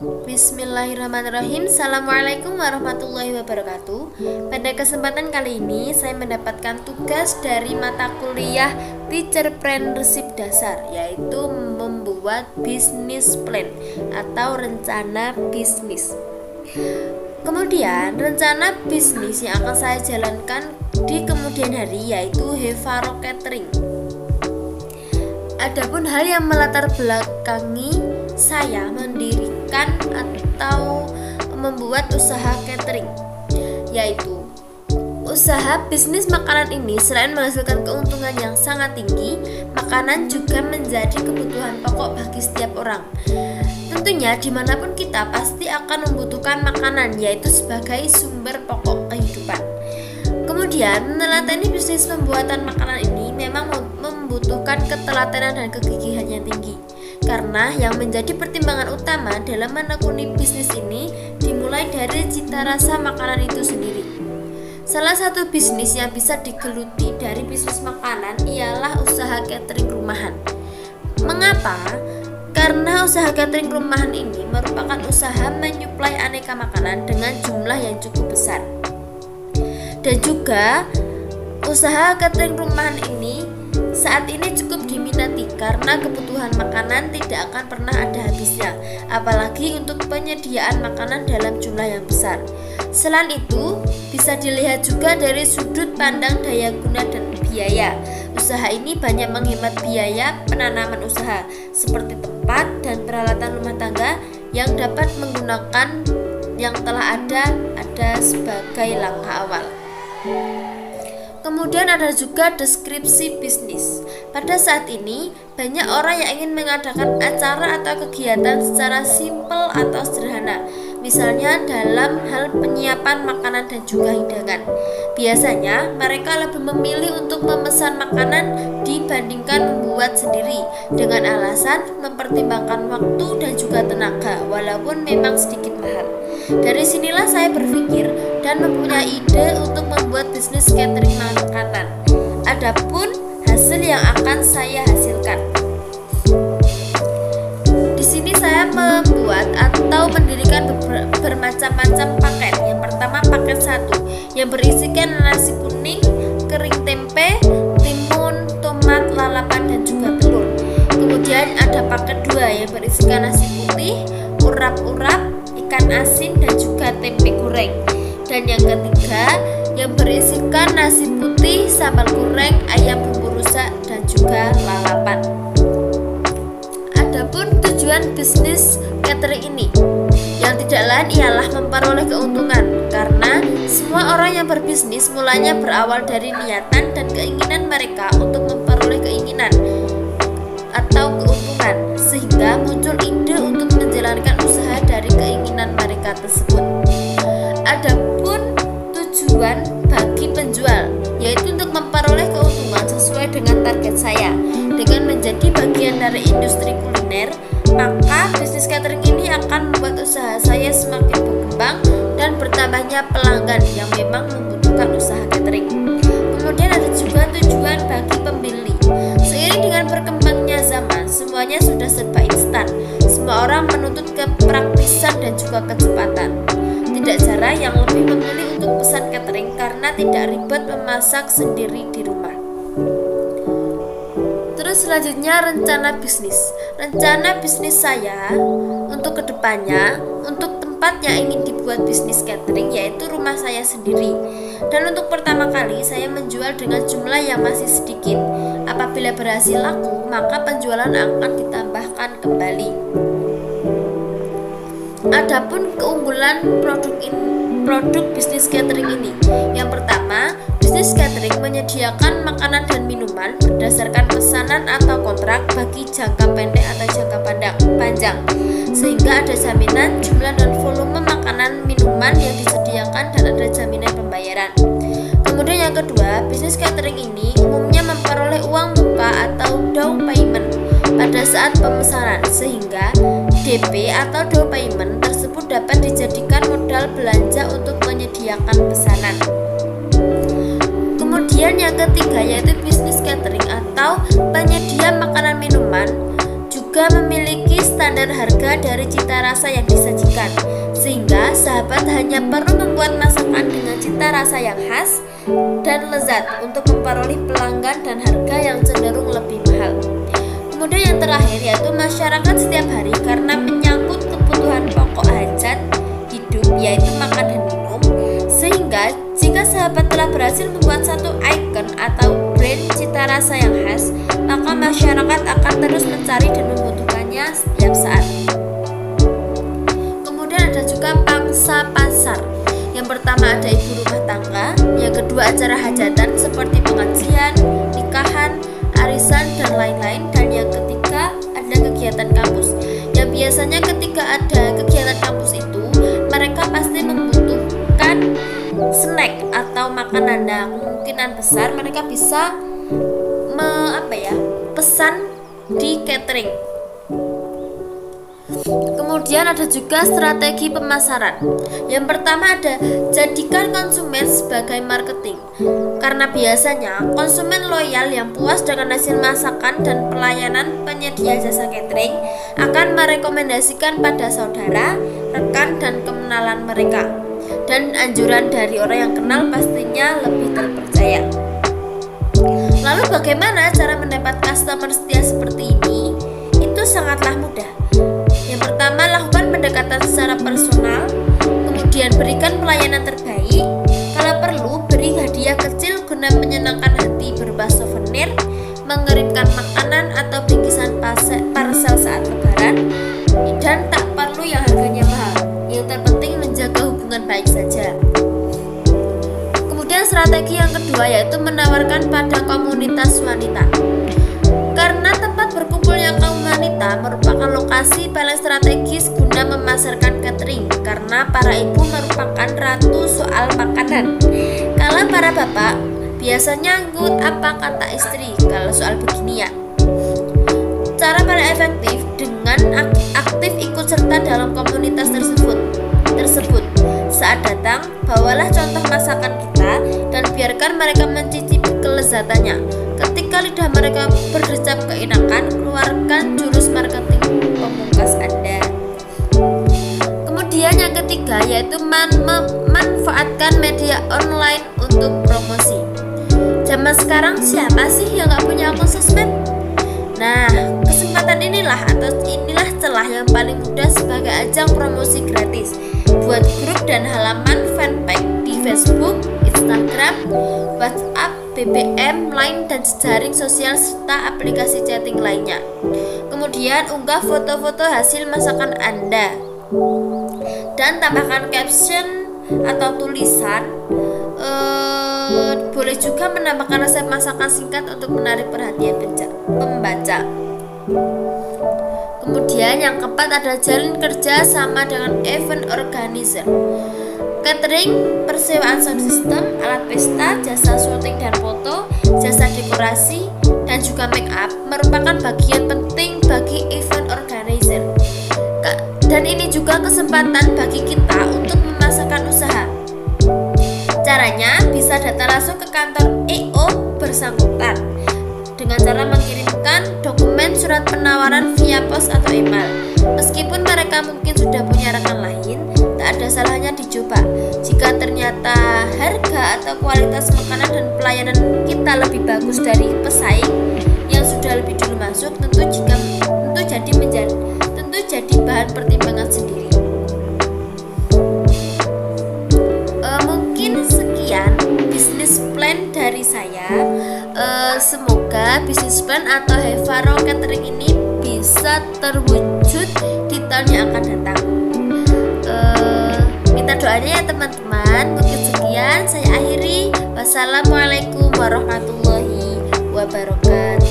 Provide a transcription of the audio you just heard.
Bismillahirrahmanirrahim. Assalamualaikum warahmatullahi wabarakatuh. Pada kesempatan kali ini saya mendapatkan tugas dari mata kuliah Teacherpreneurship dasar, yaitu membuat business plan atau rencana bisnis. Kemudian rencana bisnis yang akan saya jalankan di kemudian hari yaitu Hevaro Catering. Adapun hal yang melatar belakangi saya mendirikan atau membuat usaha catering, yaitu usaha bisnis makanan ini selain menghasilkan keuntungan yang sangat tinggi, makanan juga menjadi kebutuhan pokok bagi setiap orang. Tentunya dimanapun kita pasti akan membutuhkan makanan, yaitu sebagai sumber pokok kehidupan. Kemudian meneladani bisnis pembuatan makanan ini memang membutuhkan ketelatenan dan kegigihan yang tinggi, karena yang menjadi pertimbangan utama dalam menekuni bisnis ini dimulai dari cita rasa makanan itu sendiri. Salah satu bisnis yang bisa digeluti dari bisnis makanan ialah usaha catering rumahan. Mengapa? Karena usaha catering rumahan ini merupakan usaha menyuplai aneka makanan dengan jumlah yang cukup besar. Dan juga usaha catering rumahan ini saat ini cukup diminati karena kebutuhan makanan tidak akan pernah ada habisnya, apalagi untuk penyediaan makanan dalam jumlah yang besar. Selain itu, bisa dilihat juga dari sudut pandang daya guna dan biaya. Usaha ini banyak menghemat biaya penanaman usaha, seperti tempat dan peralatan rumah tangga yang dapat menggunakan yang telah ada sebagai langkah awal. Kemudian ada juga deskripsi bisnis. Pada saat ini, banyak orang yang ingin mengadakan acara atau kegiatan secara simpel atau sederhana, misalnya dalam hal penyiapan makanan dan juga hidangan. Biasanya, mereka lebih memilih untuk memesan makanan dibandingkan membuat sendiri, dengan alasan mempertimbangkan waktu dan juga tenaga, walaupun memang sedikit mahal. Dari sinilah saya berpikir dan mempunyai ide untuk membuat bisnis catering makanan. Adapun hasil yang akan saya hasilkan, di sini saya membuat atau mendirikan bermacam-macam paket. Yang pertama paket 1 yang berisikan nasi kuning, kering tempe, timun, tomat, lalapan dan juga telur. Kemudian ada paket 2 yang berisikan nasi putih, urap-urap, ikan asin dan juga tempe goreng. Dan yang ketiga yang berisikan nasi putih, sambal goreng, ayam bumbu rusak dan juga lalapan. Adapun tujuan bisnis catering ini yang tidak lain ialah memperoleh keuntungan, karena semua orang yang berbisnis mulanya berawal dari niatan dan keinginan mereka untuk memperoleh keinginan atau keuntungan, sehingga muncul ide untuk menjalankan usaha dari keinginan mereka tersebut. Adapun tujuan bagi penjual yaitu untuk memperoleh keuntungan sesuai dengan target saya. Dengan menjadi bagian dari industri kuliner, maka bisnis catering ini akan membuat usaha saya semakin berkembang dan bertambahnya pelanggan yang memang membutuhkan usaha catering. Kemudian ada juga tujuan bagi pembeli. Seiring dengan berkembangnya zaman, semuanya sudah serba instan. Semua orang menuntut kepraktisan dan juga kecepatan. Tidak jarang yang lebih memilih untuk pesan catering karena tidak ribet memasak sendiri di rumah. Terus selanjutnya rencana bisnis. Rencana bisnis saya untuk kedepannya, untuk tempat yang ingin dibuat bisnis catering yaitu rumah saya sendiri. Dan untuk pertama kali saya menjual dengan jumlah yang masih sedikit. Apabila berhasil laku, maka penjualan akan ditambahkan kembali. Adapun keunggulan produk bisnis catering ini, yang pertama, bisnis catering menyediakan makanan dan minuman berdasarkan pesanan atau kontrak bagi jangka pendek atau jangka panjang, sehingga ada jaminan jumlah dan volume makanan minuman yang disediakan dan ada jaminan pembayaran. Kemudian yang kedua, bisnis catering ini umumnya memperoleh uang muka atau down payment pada saat pemesanan, sehingga DP atau down payment tersebut dapat dijadikan modal belanja untuk menyediakan pesanan. Kemudian yang ketiga yaitu bisnis catering atau penyedia makanan minuman juga memiliki standar harga dari cita rasa yang disajikan, sehingga sahabat hanya perlu membuat masakan dengan cita rasa yang khas dan lezat untuk memperoleh pelanggan dan harga yang cenderung lebih mahal. Kemudian yang terakhir yaitu masyarakat setiap hari, karena menyangkut kebutuhan pokok hajat hidup yaitu makan dan minum, sehingga jika sahabat telah berhasil membuat satu ikon atau brand cita rasa yang khas, maka masyarakat akan terus mencari dan membutuhkannya setiap saat. Kemudian ada juga pangsa pasar. Yang pertama ada ibu rumah tangga, yang kedua acara hajatan seperti pengajian, nikahan, arisan, dan lain-lain, dan yang ketiga ada kegiatan kampus. Yang biasanya ketika ada kegiatan kampus itu mereka pasti membutuhkan snack atau makanan. Nah, kemungkinan besar mereka bisa pesan di catering. Kemudian ada juga strategi pemasaran. Yang pertama ada jadikan konsumen sebagai marketing, karena biasanya konsumen loyal yang puas dengan hasil masakan dan pelayanan penyedia jasa catering akan merekomendasikan pada saudara, rekan, dan kenalan mereka. Dan anjuran dari orang yang kenal pastinya lebih terpercaya. Lalu bagaimana cara mendapat customer setia seperti ini? Itu sangatlah mudah. Yang pertama, lakukan pendekatan secara personal, kemudian berikan pelayanan terbaik. Kalau perlu, beri hadiah kecil guna menyenangkan hati berupa souvenir, mengirimkan makanan atau bingkisan parcel saat lebaran, dan tak perlu yang harganya mahal. Yang terpenting menjaga hubungan baik saja. Kemudian strategi yang kedua yaitu menawarkan pada komunitas wanita. Karena tempat berkumpulnya kaum wanita merupakan lokasi paling strategis guna memasarkan catering, karena para ibu merupakan ratu soal makanan. Kalau para bapak biasanya ngikut apa kata istri kalau soal beginian. Cara paling efektif dengan aktif ikut serta dalam komunitas tersebut. Saat datang, bawalah contoh masakan kita dan biarkan mereka mencicipi kelezatannya. Ketika lidah mereka berdecap keenakan, keluarkan jurus marketing pemungkas Anda. Kemudian yang ketiga yaitu memanfaatkan media online untuk promosi. Zaman sekarang siapa sih yang gak punya akun sosmed? Nah, kesempatan inilah celah yang paling mudah sebagai ajang promosi gratis. Buat grup dan halaman fanpage di Facebook, Instagram, WhatsApp, BBM, Line, dan jejaring sosial serta aplikasi chatting lainnya. Kemudian unggah foto-foto hasil masakan Anda dan tambahkan caption atau tulisan. Boleh juga menambahkan resep masakan singkat untuk menarik perhatian pembaca. Kemudian yang keempat ada jalin kerja sama dengan event organizer. Catering, persewaan sound system, alat pesta, jasa syuting dan foto, jasa dekorasi, dan juga make up merupakan bagian penting bagi event organizer. Dan ini juga kesempatan bagi kita untuk memasarkan usaha. Caranya bisa datang langsung ke kantor EO bersangkutan dengan cara mengirimkan dokumen surat penawaran via pos atau email. Meskipun mereka mungkin sudah punya rekan lain, tak ada salahnya dicoba. Jika ternyata harga atau kualitas makanan dan pelayanan kita lebih bagus dari pesaing yang sudah lebih dulu masuk, tentu jadi bahan pertimbangan sendiri. Mungkin sekian bisnis plan dari saya. Semoga bisnis plan atau Hevaro Catering ini bisa terwujud di tahun yang akan datang. Minta doanya ya teman-teman. Mungkin sekian saya akhiri. Wassalamualaikum warahmatullahi wabarakatuh.